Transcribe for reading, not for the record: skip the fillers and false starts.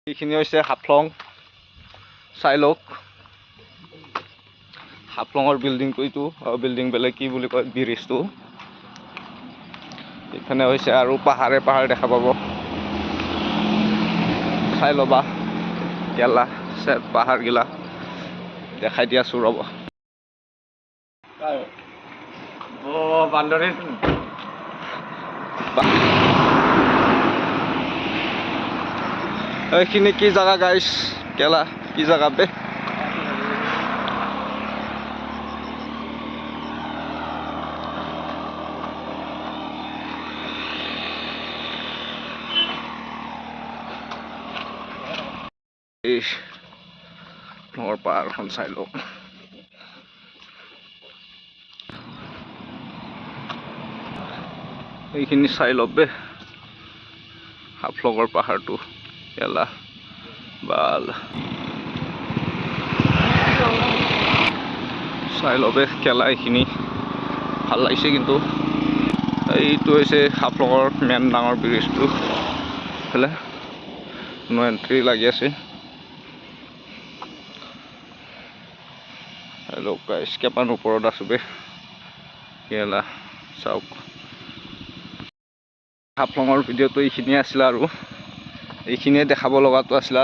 এইখিনি হৈছে হাফলং চাই লওক হাফলঙৰ বিল্ডিংটো এইটো বিল্ডিং বেলেগ কি বুলি কয় ব্ৰিজটো এখানে হৈছে আৰু পাহাৰে পাহাৰ দেখা পাব চাই লবা কেলা পাহাৰ গিলা দেখাই দি আছো ৰব বান্দৰে এইখিনি কি জায়গা গাইস কেলা কি জায়গা বে নৰ পাহাৰখন চাই লওক এইখিনি চাই লওক বে হাফলঙৰ পাহাৰটো কেলা বাল চাই লবে কেলা এইখিনি ভাল লাগিছে কিন্তু এইটো হৈছে হাফলঙৰ মেইন ডাঙৰ ব্ৰিজটো ফেলে নো এন্ট্ৰি লাগি আছে হেল্ল' গাইস কেপান ওপৰত আছো বে কেলা চাওক হাফলঙৰ ভিডিঅ'টো এইখিনিয়ে আছিল আৰু এইখিনিয়ে দেখাব লগাটো আছিল